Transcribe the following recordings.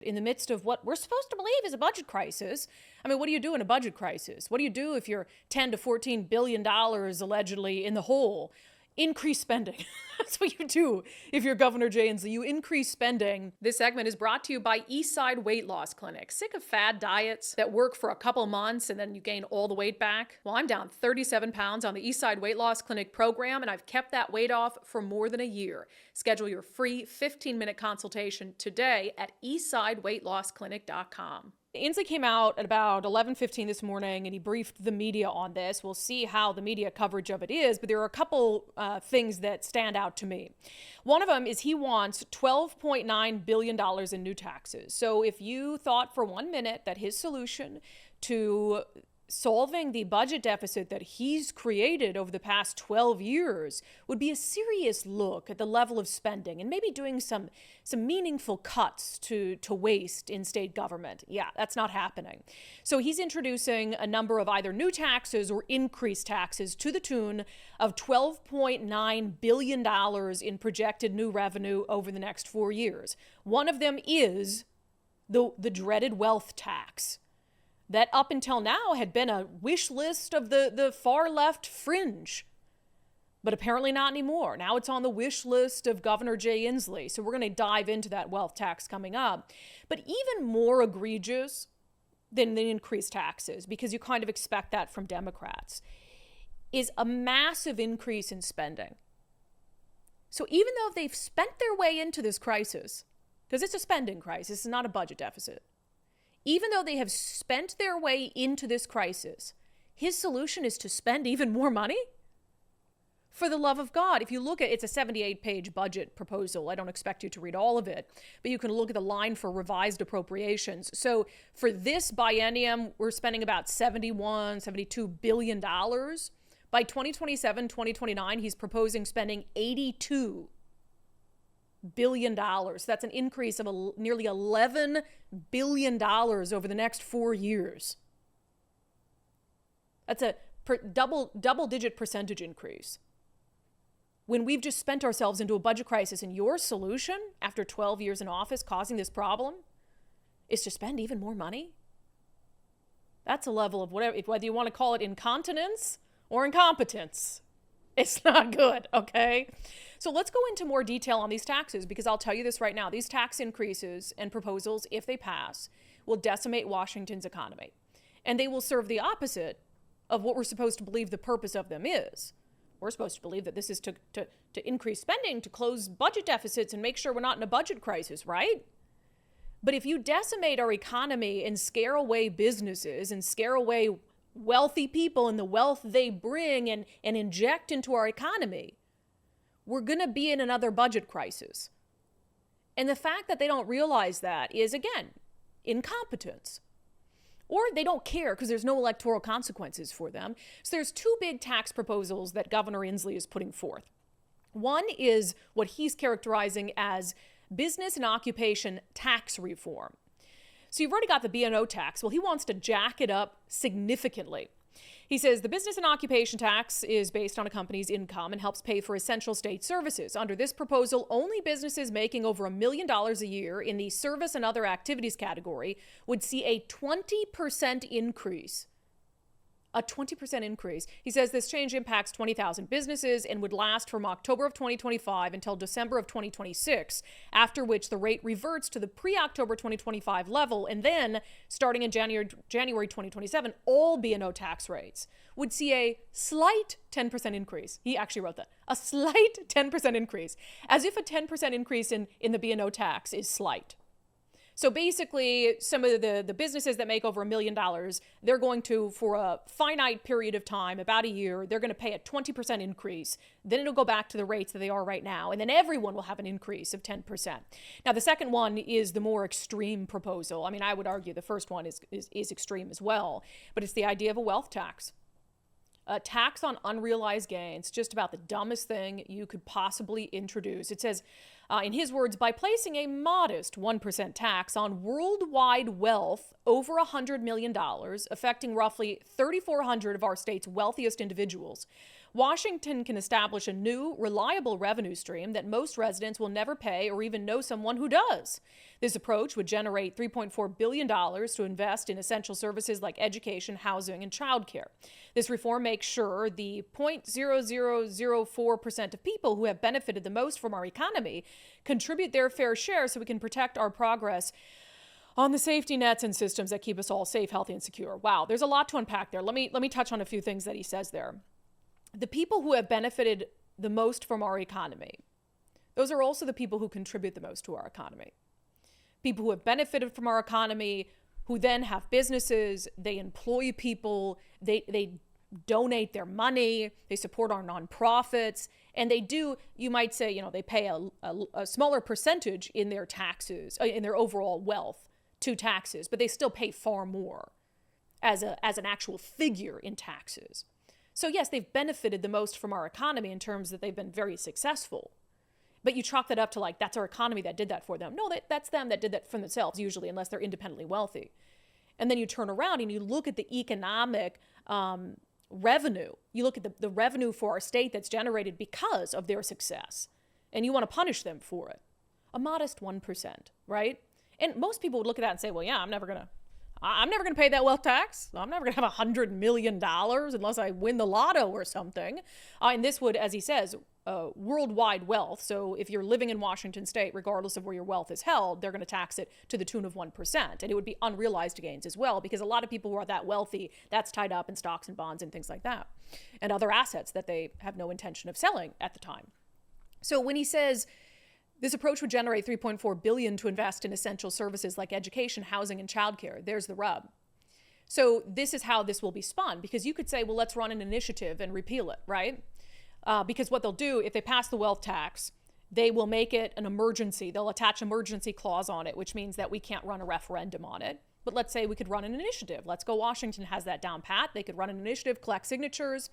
in the midst of what we're supposed to believe is a budget crisis. I mean, what do you do in a budget crisis? What do you do if you're $10 to $14 billion allegedly in the hole? Increase spending. That's what you do if you're Governor Jay Inslee. You increase spending. This segment is brought to you by Eastside Weight Loss Clinic. Sick of fad diets that work for a couple months and then you gain all the weight back? Well, I'm down 37 pounds on the Eastside Weight Loss Clinic program, and I've kept that weight off for more than a year. Schedule your free 15-minute consultation today at eastsideweightlossclinic.com. Inslee came out at about 11:15 this morning and he briefed the media on this. We'll see how the media coverage of it is, but there are a couple things that stand out to me. One of them is he wants $12.9 billion in new taxes. So if you thought for 1 minute that his solution to solving the budget deficit that he's created over the past 12 years would be a serious look at the level of spending and maybe doing some meaningful cuts to waste in state government. Yeah, that's not happening. So he's introducing a number of either new taxes or increased taxes to the tune of $12.9 billion in projected new revenue over the next 4 years. One of them is the dreaded wealth tax that up until now had been a wish list of the far left fringe. But apparently not anymore. Now it's on the wish list of Governor Jay Inslee. So we're going to dive into that wealth tax coming up. But even more egregious than the increased taxes, because you kind of expect that from Democrats, is a massive increase in spending. So even though they've spent their way into this crisis, because it's a spending crisis, it's not a budget deficit, even though they have spent their way into this crisis, his solution is to spend even more money? For the love of God, if you look at, it's a 78-page budget proposal. I don't expect you to read all of it, but you can look at the line for revised appropriations. So for this biennium, we're spending about $72 billion. By 2027, 2029, he's proposing spending $82 billion. That's an increase of nearly $11 billion over the next 4 years. That's a double-digit percentage increase. When we've just spent ourselves into a budget crisis, and your solution after 12 years in office causing this problem is to spend even more money? That's a level of whether you want to call it incontinence or incompetence. It's not good, okay? So let's go into more detail on these taxes, because I'll tell you this right now. These tax increases and proposals, if they pass, will decimate Washington's economy. And they will serve the opposite of what we're supposed to believe the purpose of them is. We're supposed to believe that this is to increase spending, to close budget deficits and make sure we're not in a budget crisis, right? But if you decimate our economy and scare away businesses and scare away wealthy people and the wealth they bring and inject into our economy, we're going to be in another budget crisis. And the fact that they don't realize that is, again, incompetence. Or they don't care because there's no electoral consequences for them. So there's two big tax proposals that Governor Inslee is putting forth. One is what he's characterizing as business and occupation tax reform. So you've already got the B&O tax. Well, he wants to jack it up significantly. He says the business and occupation tax is based on a company's income and helps pay for essential state services. Under this proposal, only businesses making over $1 million a year in the service and other activities category would see a 20% increase. A 20% increase. He says this change impacts 20,000 businesses and would last from October of 2025 until December of 2026, after which the rate reverts to the pre-October 2025 level. And then, starting in January 2027, all B&O tax rates would see a slight 10% increase. He actually wrote that. A slight 10% increase. As if a 10% increase in the B&O tax is slight. So basically, some of the businesses that make over $1 million, they're going to, for a finite period of time, about a year, they're going to pay a 20% increase. Then it'll go back to the rates that they are right now. And then everyone will have an increase of 10%. Now, the second one is the more extreme proposal. I mean, I would argue the first one is extreme as well. But it's the idea of a wealth tax. A tax on unrealized gains, just about the dumbest thing you could possibly introduce. It says, in his words, by placing a modest 1% tax on worldwide wealth over $100 million, affecting roughly 3,400 of our state's wealthiest individuals, Washington can establish a new, reliable revenue stream that most residents will never pay or even know someone who does. This approach would generate $3.4 billion to invest in essential services like education, housing, and childcare. This reform makes sure the 0.0004% of people who have benefited the most from our economy contribute their fair share so we can protect our progress on the safety nets and systems that keep us all safe, healthy, and secure. Wow, there's a lot to unpack there. Let me touch on a few things that he says there. The people who have benefited the most from our economy, those are also the people who contribute the most to our economy. People who have benefited from our economy, who then have businesses, they employ people, they donate their money, they support our nonprofits, and they do, you might say, they pay a smaller percentage in their taxes, in their overall wealth to taxes, but they still pay far more as an actual figure in taxes. So yes, they've benefited the most from our economy in terms that they've been very successful. But you chalk that up to that's our economy that did that for them. No, that's them that did that for themselves, usually, unless they're independently wealthy. And then you turn around and you look at the economic revenue. You look at the revenue for our state that's generated because of their success. And you want to punish them for it. A modest 1%, right? And most people would look at that and say, well, yeah, I'm never going to pay that wealth tax. I'm never going to have $100 million unless I win the lotto or something. And this would, as he says, worldwide wealth. So if you're living in Washington state, regardless of where your wealth is held, they're going to tax it to the tune of 1%. And it would be unrealized gains as well, because a lot of people who are that wealthy, that's tied up in stocks and bonds and things like that, and other assets that they have no intention of selling at the time. So when he says this approach would generate $3.4 billion to invest in essential services like education, housing, and childcare, there's the rub. So this is how this will be spun, because you could say, well, let's run an initiative and repeal it, right? Because what they'll do, if they pass the wealth tax, they will make it an emergency. They'll attach emergency clause on it, which means that we can't run a referendum on it. But let's say we could run an initiative. Let's Go Washington has that down pat. They could run an initiative, collect signatures.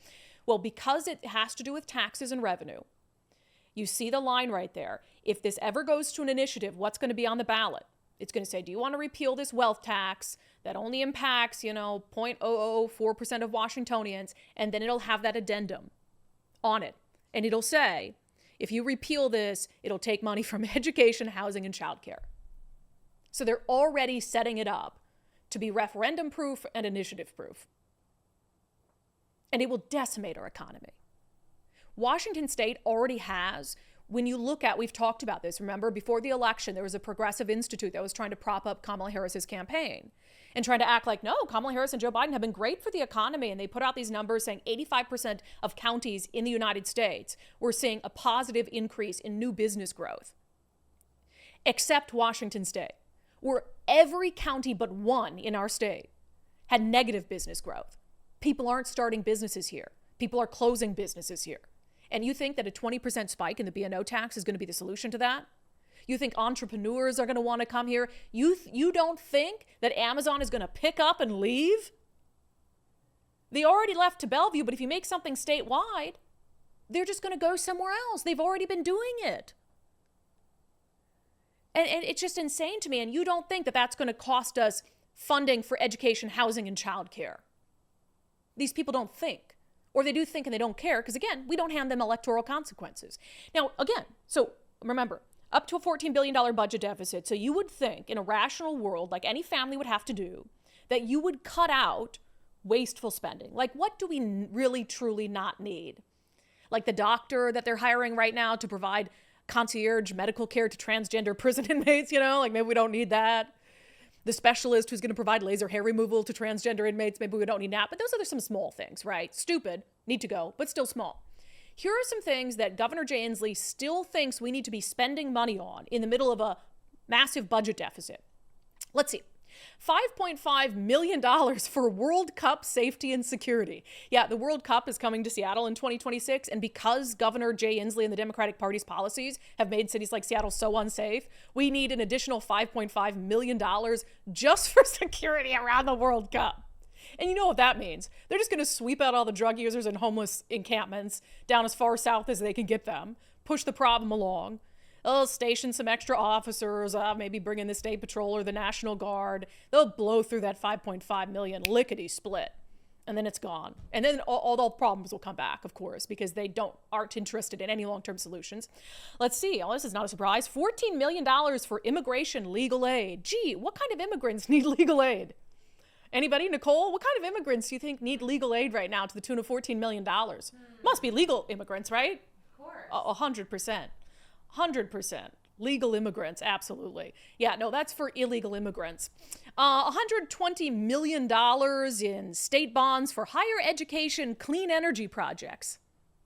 Well, because it has to do with taxes and revenue, you see the line right there. If this ever goes to an initiative, what's going to be on the ballot? It's going to say, do you want to repeal this wealth tax that only impacts, 0.004% of Washingtonians? And then it'll have that addendum on it. And it'll say, if you repeal this, it'll take money from education, housing, and childcare. So they're already setting it up to be referendum proof and initiative proof. And it will decimate our economy. Washington state already has, when you look at, we've talked about this, remember, before the election, there was a progressive institute that was trying to prop up Kamala Harris's campaign and trying to act like, no, Kamala Harris and Joe Biden have been great for the economy. And they put out these numbers saying 85% of counties in the United States were seeing a positive increase in new business growth, except Washington state, where every county but one in our state had negative business growth. People aren't starting businesses here. People are closing businesses here. And you think that a 20% spike in the B&O tax is going to be the solution to that? You think entrepreneurs are going to want to come here? You don't think that Amazon is going to pick up and leave? They already left to Bellevue, but if you make something statewide, they're just going to go somewhere else. They've already been doing it. And it's just insane to me. And you don't think that that's going to cost us funding for education, housing, and childcare. These people don't think. Or they do think and they don't care because, again, we don't hand them electoral consequences. Now, again, so remember, up to a $14 billion budget deficit. So you would think in a rational world, like any family would have to do, that you would cut out wasteful spending. Like, what do we really, truly not need? Like the doctor that they're hiring right now to provide concierge medical care to transgender prison inmates, like maybe we don't need that. The specialist who's going to provide laser hair removal to transgender inmates, maybe we don't need that. But those are some small things, right? Stupid, need to go, but still small. Here are some things that Governor Jay Inslee still thinks we need to be spending money on in the middle of a massive budget deficit. Let's see. $5.5 million for World Cup safety and security. Yeah, the World Cup is coming to Seattle in 2026. And because Governor Jay Inslee and the Democratic Party's policies have made cities like Seattle so unsafe, we need an additional $5.5 million just for security around the World Cup. And you know what that means. They're just going to sweep out all the drug users and homeless encampments down as far south as they can get them, push the problem along. They'll station some extra officers, maybe bring in the State Patrol or the National Guard. They'll blow through that $5.5 million lickety split. and then it's gone. And then all the problems will come back, of course, because they aren't interested in any long-term solutions. Let's see. Oh, this is not a surprise. $14 million for immigration legal aid. Gee, what kind of immigrants need legal aid? Anybody? Nicole, what kind of immigrants do you think need legal aid right now to the tune of $14 million? Must be legal immigrants, right? Of course. 100%. 100%. Legal immigrants, absolutely. Yeah, no, that's for illegal immigrants. $120 million in state bonds for higher education clean energy projects.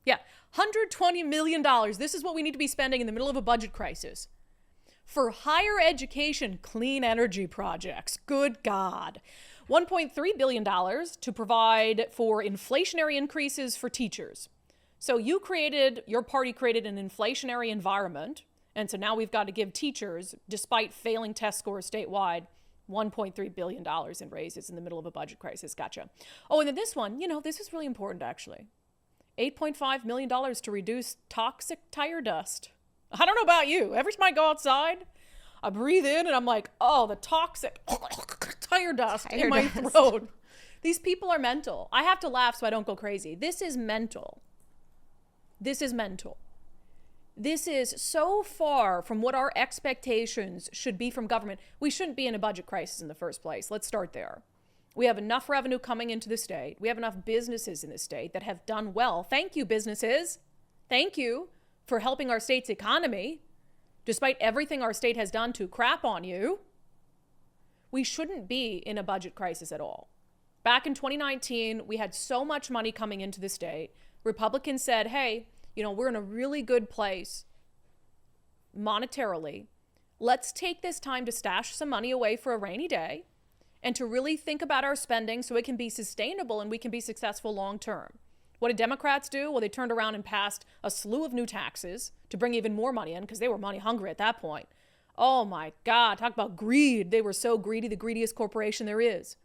Yeah, $120 million. This is what we need to be spending in the middle of a budget crisis. For higher education clean energy projects. Good God. $1.3 billion to provide for inflationary increases for teachers. So your party created an inflationary environment. And so now we've got to give teachers, despite failing test scores statewide, $1.3 billion in raises in the middle of a budget crisis. Gotcha. Oh, and then this one, this is really important, actually. $8.5 million to reduce toxic tire dust. I don't know about you. Every time I go outside, I breathe in and I'm like, oh, the toxic tire dust in my throat. These people are mental. I have to laugh so I don't go crazy. This is mental. This is mental. This is so far from what our expectations should be from government. We shouldn't be in a budget crisis in the first place. Let's start there. We have enough revenue coming into the state. We have enough businesses in the state that have done well. Thank you, businesses. Thank you for helping our state's economy, despite everything our state has done to crap on you. We shouldn't be in a budget crisis at all. Back in 2019, we had so much money coming into the state. Republicans said, hey, we're in a really good place monetarily. Let's take this time to stash some money away for a rainy day and to really think about our spending so it can be sustainable and we can be successful long term. What did Democrats do? Well, they turned around and passed a slew of new taxes to bring even more money in because they were money hungry at that point. Oh my God, talk about greed. They were so greedy, the greediest corporation there is.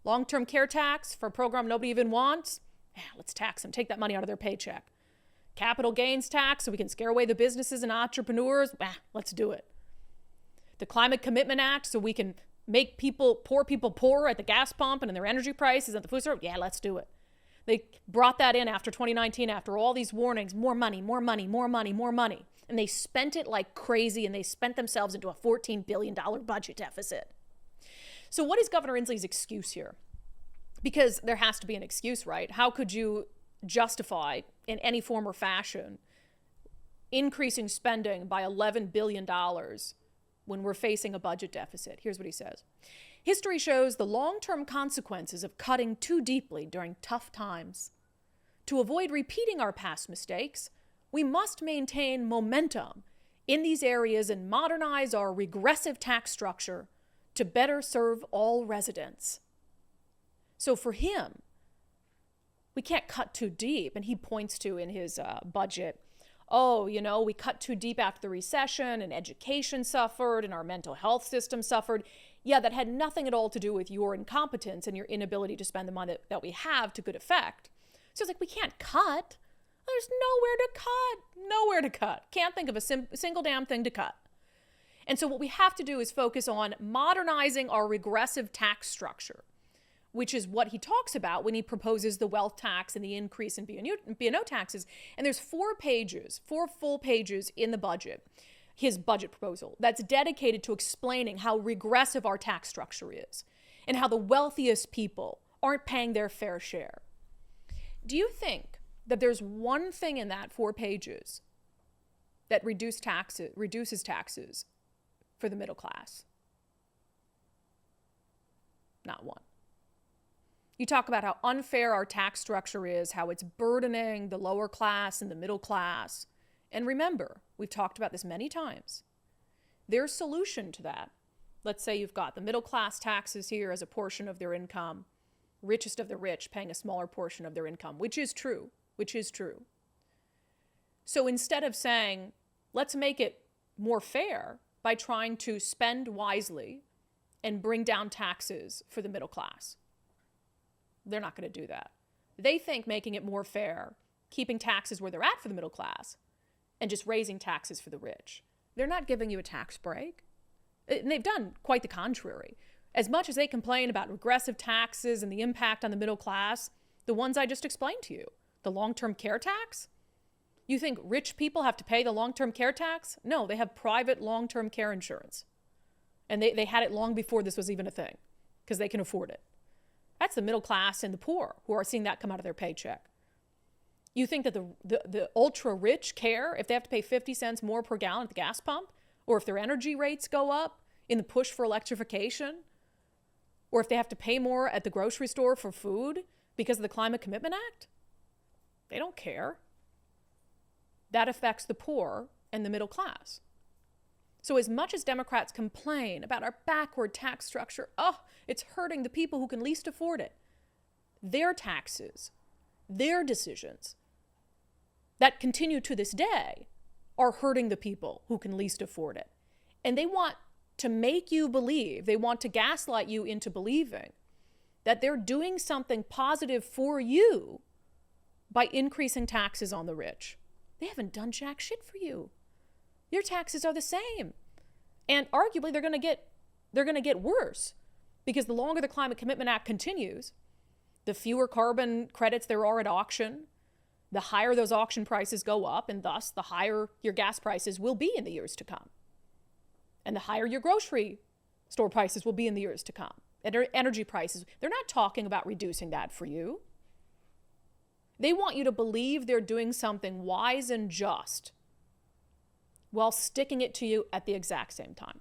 Long-term care tax for a program nobody even wants. Yeah, let's tax them. Take that money out of their paycheck. Capital gains tax so we can scare away the businesses and entrepreneurs. Let's do it. The Climate Commitment Act so we can make poor people poorer at the gas pump and in their energy prices at the food store. Yeah, let's do it. They brought that in after 2019, after all these warnings, more money, more money, more money, more money. And they spent it like crazy, and they spent themselves into a $14 billion budget deficit. So what is Governor Inslee's excuse here? Because there has to be an excuse, right? How could you justify in any form or fashion increasing spending by $11 billion when we're facing a budget deficit? Here's what he says. History shows the long-term consequences of cutting too deeply during tough times. To avoid repeating our past mistakes, we must maintain momentum in these areas and modernize our regressive tax structure to better serve all residents. So for him, we can't cut too deep. And he points to in his budget, we cut too deep after the recession and education suffered and our mental health system suffered. Yeah, that had nothing at all to do with your incompetence and your inability to spend the money that we have to good effect. So it's like, we can't cut. There's nowhere to cut. Can't think of a single damn thing to cut. And so what we have to do is focus on modernizing our regressive tax structure, which is what he talks about when he proposes the wealth tax and the increase in B&O taxes. And there's 4 full pages in the budget, his budget proposal, that's dedicated to explaining how regressive our tax structure is and how the wealthiest people aren't paying their fair share. Do you think that there's one thing in that 4 pages that reduces taxes for the middle class? Not one. You talk about how unfair our tax structure is, how it's burdening the lower class and the middle class. And remember, we've talked about this many times. Their solution to that, let's say you've got the middle class taxes here as a portion of their income, richest of the rich paying a smaller portion of their income, which is true. So instead of saying, let's make it more fair by trying to spend wisely and bring down taxes for the middle class, they're not going to do that. They think making it more fair, keeping taxes where they're at for the middle class, and just raising taxes for the rich. They're not giving you a tax break. And they've done quite the contrary. As much as they complain about regressive taxes and the impact on the middle class, the ones I just explained to you, the long-term care tax, you think rich people have to pay the long-term care tax? No, they have private long-term care insurance. And they had it long before this was even a thing because they can afford it. That's the middle class and the poor who are seeing that come out of their paycheck. You think that the ultra-rich care if they have to pay 50 cents more per gallon at the gas pump, or if their energy rates go up in the push for electrification, or if they have to pay more at the grocery store for food because of the Climate Commitment Act? They don't care. That affects the poor and the middle class. So as much as Democrats complain about our backward tax structure, it's hurting the people who can least afford it. Their taxes, their decisions that continue to this day are hurting the people who can least afford it. And they want to make you believe, they want to gaslight you into believing that they're doing something positive for you by increasing taxes on the rich. They haven't done jack shit for you. Your taxes are the same. And arguably they're going to get worse because the longer the Climate Commitment Act continues, the fewer carbon credits there are at auction, the higher those auction prices go up, and thus the higher your gas prices will be in the years to come. And the higher your grocery store prices will be in the years to come. Energy prices, they're not talking about reducing that for you. They want you to believe they're doing something wise and just while sticking it to you at the exact same time.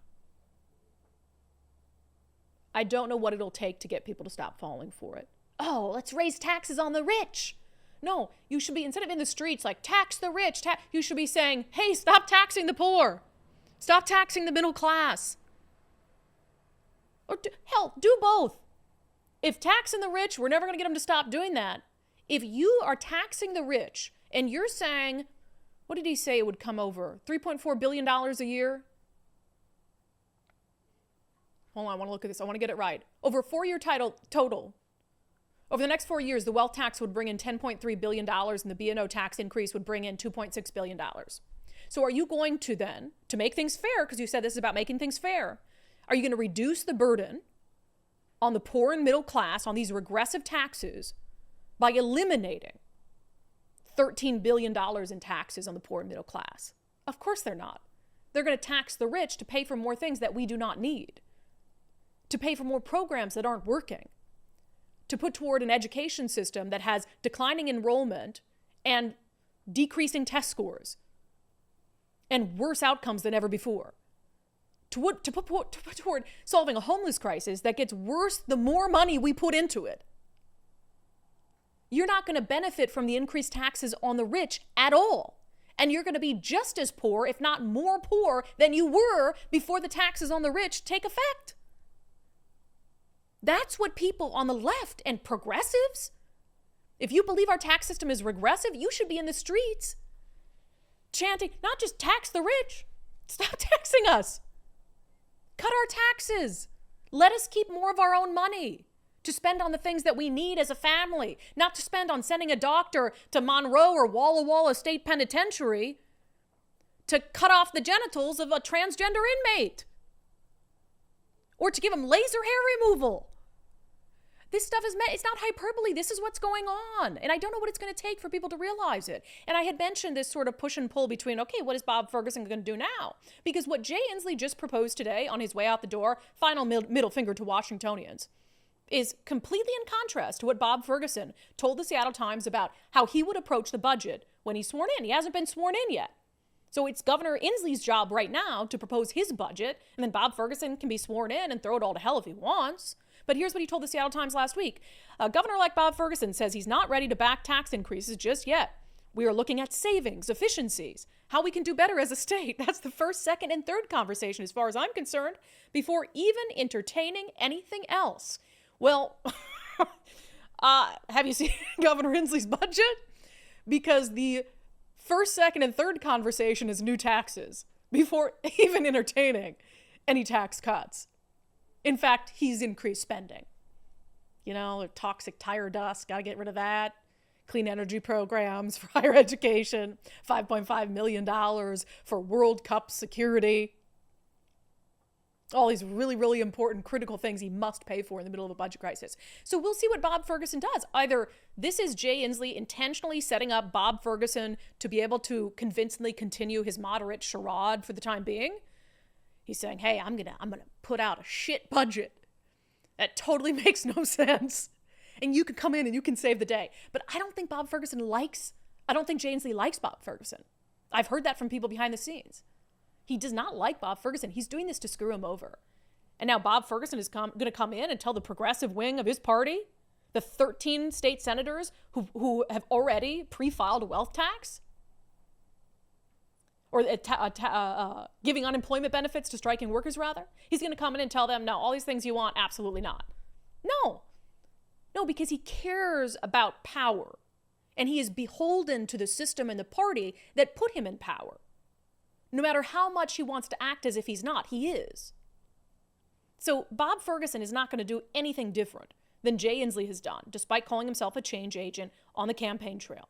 I don't know what it'll take to get people to stop falling for it. Oh, let's raise taxes on the rich. No, you should be, instead of in the streets like tax the rich, you should be saying, hey, stop taxing the poor. Stop taxing the middle class. Or do both. If taxing the rich, we're never going to get them to stop doing that. If you are taxing the rich and you're saying, what did he say it would come over? $3.4 billion a year? Hold on, I want to look at this. I want to get it right. Over a 4-year total. Over the next 4 years, the wealth tax would bring in $10.3 billion and the B&O tax increase would bring in $2.6 billion. So are you going to then, to make things fair, because you said this is about making things fair, are you going to reduce the burden on the poor and middle class on these regressive taxes by eliminating $13 billion in taxes on the poor and middle class? Of course they're not. They're going to tax the rich to pay for more things that we do not need, to pay for more programs that aren't working, to put toward an education system that has declining enrollment and decreasing test scores and worse outcomes than ever before, to put toward solving a homeless crisis that gets worse the more money we put into it. You're not going to benefit from the increased taxes on the rich at all. And you're going to be just as poor, if not more poor, than you were before the taxes on the rich take effect. That's what people on the left and progressives, if you believe our tax system is regressive, you should be in the streets chanting, not just tax the rich, stop taxing us. Cut our taxes. Let us keep more of our own money to spend on the things that we need as a family, not to spend on sending a doctor to Monroe or Walla Walla State Penitentiary to cut off the genitals of a transgender inmate or to give him laser hair removal. This stuff it's not hyperbole. This is what's going on. And I don't know what it's going to take for people to realize it. And I had mentioned this sort of push and pull between, okay, what is Bob Ferguson going to do now? Because what Jay Inslee just proposed today on his way out the door, final middle finger to Washingtonians, is completely in contrast to what Bob Ferguson told the Seattle Times about how he would approach the budget when he's sworn in. He hasn't been sworn in yet. So it's Governor Inslee's job right now to propose his budget, and then Bob Ferguson can be sworn in and throw it all to hell if he wants. But here's what he told the Seattle Times last week. Governor-elect Bob Ferguson says he's not ready to back tax increases just yet. We are looking at savings, efficiencies, how we can do better as a state. That's the first, second, and third conversation as far as I'm concerned, before even entertaining anything else. Well, have you seen Governor Inslee's budget? Because the first, second, and third conversation is new taxes before even entertaining any tax cuts. In fact, he's increased spending. You know, toxic tire dust, got to get rid of that. Clean energy programs for higher education, $5.5 million for World Cup security. All these really, really important, critical things he must pay for in the middle of a budget crisis. So we'll see what Bob Ferguson does. Either this is Jay Inslee intentionally setting up Bob Ferguson to be able to convincingly continue his moderate charade for the time being. He's saying, hey, I'm gonna put out a shit budget that totally makes no sense. And you can come in and you can save the day. But I don't think Jay Inslee likes Bob Ferguson. I've heard that from people behind the scenes. He does not like Bob Ferguson. He's doing this to screw him over. And now Bob Ferguson is going to come in and tell the progressive wing of his party, the 13 state senators who have already pre-filed a wealth tax, or giving unemployment benefits to striking workers, rather. He's going to come in and tell them, no, all these things you want, absolutely not. No, because he cares about power. And he is beholden to the system and the party that put him in power. No matter how much he wants to act as if he's not, he is. So Bob Ferguson is not going to do anything different than Jay Inslee has done, despite calling himself a change agent on the campaign trail.